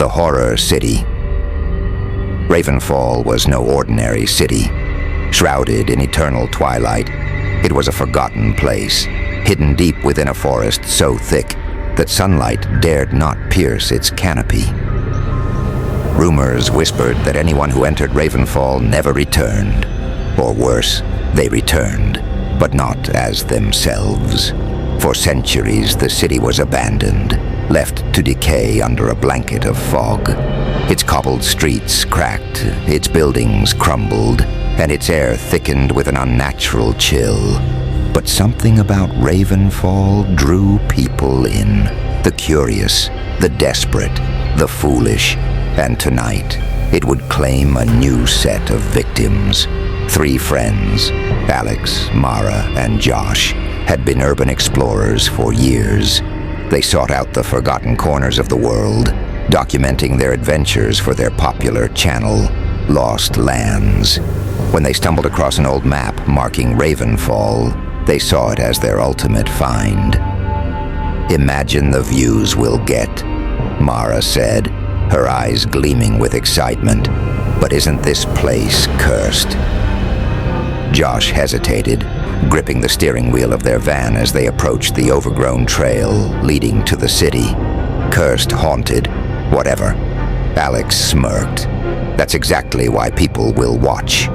the Horror City. Ravenfall was no ordinary city. Shrouded in eternal twilight, it was a forgotten place, hidden deep within a forest so thick that sunlight dared not pierce its canopy. Rumors whispered that anyone who entered Ravenfall never returned. Or worse, they returned, but not as themselves. For centuries, the city was abandoned, left to decay under a blanket of fog. Its cobbled streets cracked, its buildings crumbled, and its air thickened with an unnatural chill. But something about Ravenfall drew people in. The curious, the desperate, the foolish. And tonight, it would claim a new set of victims. 3 friends, Alex, Mara, and Josh, had been urban explorers for years. They sought out the forgotten corners of the world, documenting their adventures for their popular channel, Lost Lands. When they stumbled across an old map marking Ravenfall, they saw it as their ultimate find. "Imagine the views we'll get," Mara said, her eyes gleaming with excitement. "But isn't this place cursed?" Josh hesitated, gripping the steering wheel of their van as they approached the overgrown trail leading to the city. "Cursed, haunted, whatever." Alex smirked. "That's exactly why people will watch."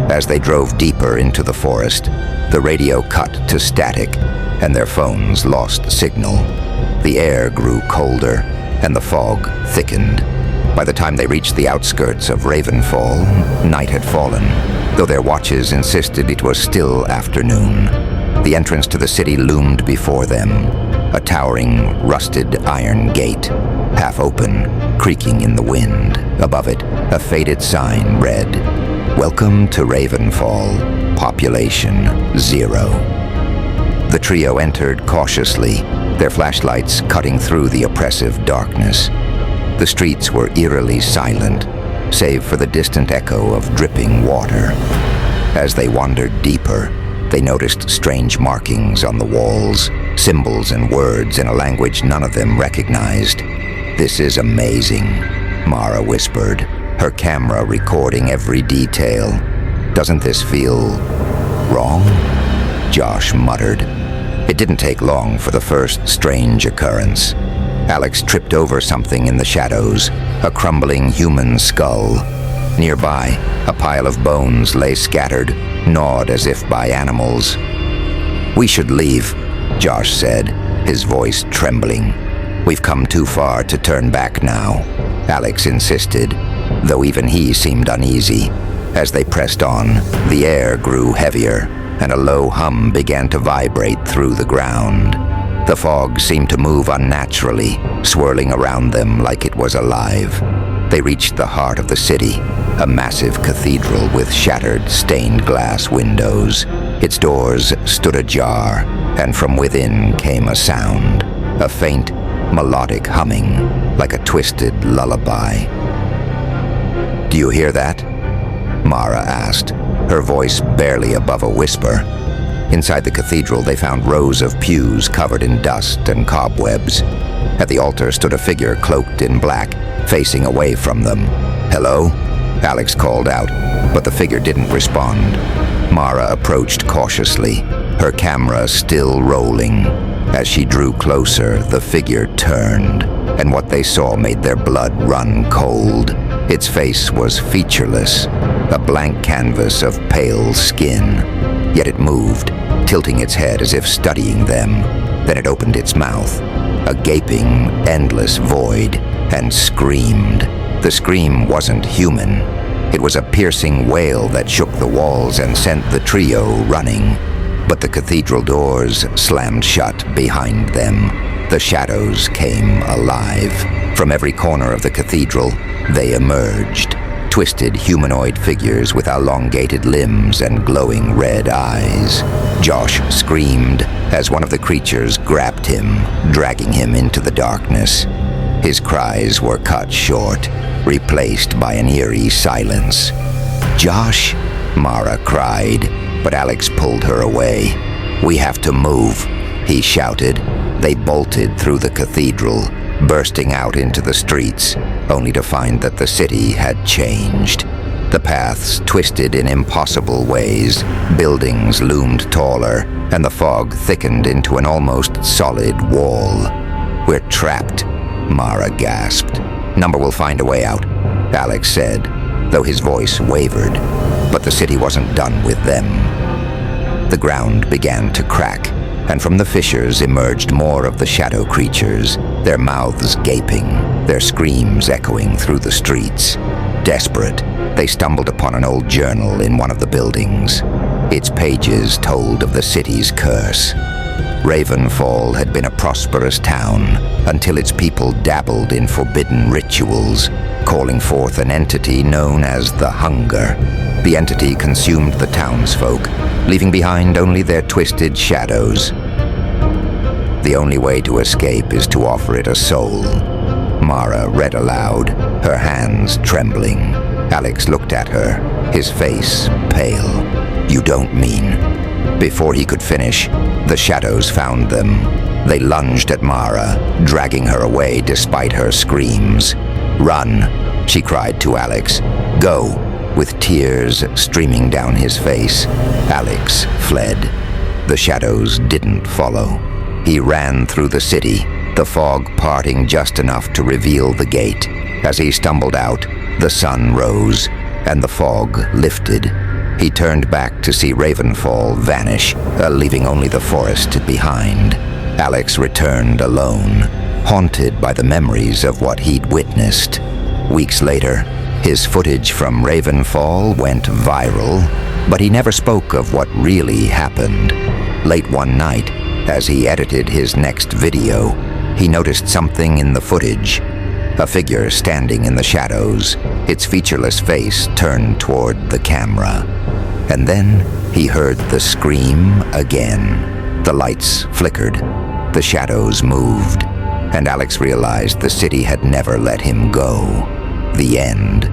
As they drove deeper into the forest, the radio cut to static, and their phones lost signal. The air grew colder, and the fog thickened. By the time they reached the outskirts of Ravenfall, night had fallen, though their watches insisted it was still afternoon. The entrance to the city loomed before them, a towering, rusted iron gate, half open, creaking in the wind. Above it, a faded sign read, "Welcome to Ravenfall, population 0." The trio entered cautiously, their flashlights cutting through the oppressive darkness. The streets were eerily silent, save for the distant echo of dripping water. As they wandered deeper, they noticed strange markings on the walls, symbols and words in a language none of them recognized. "This is amazing," Mara whispered, her camera recording every detail. "Doesn't this feel wrong?" Josh muttered. It didn't take long for the first strange occurrence. Alex tripped over something in the shadows, a crumbling human skull. Nearby, a pile of bones lay scattered, gnawed as if by animals. "We should leave," Josh said, his voice trembling. "We've come too far to turn back now," Alex insisted, though even he seemed uneasy. As they pressed on, the air grew heavier, and a low hum began to vibrate through the ground. The fog seemed to move unnaturally, swirling around them like it was alive. They reached the heart of the city, a massive cathedral with shattered stained glass windows. Its doors stood ajar, and from within came a sound, a faint, melodic humming, like a twisted lullaby. "Do you hear that?" Mara asked, her voice barely above a whisper. Inside the cathedral, they found rows of pews covered in dust and cobwebs. At the altar stood a figure cloaked in black, facing away from them. "Hello?" Alex called out, but the figure didn't respond. Mara approached cautiously, her camera still rolling. As she drew closer, the figure turned, and what they saw made their blood run cold. Its face was featureless, a blank canvas of pale skin. Yet it moved, tilting its head as if studying them. Then it opened its mouth, a gaping, endless void, and screamed. The scream wasn't human. It was a piercing wail that shook the walls and sent the trio running. But the cathedral doors slammed shut behind them. The shadows came alive. From every corner of the cathedral, they emerged. Twisted humanoid figures with elongated limbs and glowing red eyes. Josh screamed as one of the creatures grabbed him, dragging him into the darkness. His cries were cut short, replaced by an eerie silence. "Josh?" Mara cried, but Alex pulled her away. "We have to move," he shouted. They bolted through the cathedral, bursting out into the streets, only to find that the city had changed. The paths twisted in impossible ways, buildings loomed taller, and the fog thickened into an almost solid wall. "We're trapped," Mara gasped. "Number will find a way out," Alex said, though his voice wavered. But the city wasn't done with them. The ground began to crack, and from the fissures emerged more of the shadow creatures, their mouths gaping, their screams echoing through the streets. Desperate, they stumbled upon an old journal in one of the buildings. Its pages told of the city's curse. Ravenfall had been a prosperous town until its people dabbled in forbidden rituals, calling forth an entity known as the Hunger. The entity consumed the townsfolk, leaving behind only their twisted shadows. "The only way to escape is to offer it a soul," Mara read aloud, her hands trembling. Alex looked at her, his face pale. "You don't mean..." Before he could finish, the shadows found them. They lunged at Mara, dragging her away despite her screams. "Run," she cried to Alex. "Go." With tears streaming down his face, Alex fled. The shadows didn't follow. He ran through the city, the fog parting just enough to reveal the gate. As he stumbled out, the sun rose, and the fog lifted. He turned back to see Ravenfall vanish, leaving only the forest behind. Alex returned alone, haunted by the memories of what he'd witnessed. Weeks later, his footage from Ravenfall went viral, but he never spoke of what really happened. Late one night, as he edited his next video, he noticed something in the footage. A figure standing in the shadows, its featureless face turned toward the camera. And then he heard the scream again. The lights flickered, the shadows moved, and Alex realized the city had never let him go. The end.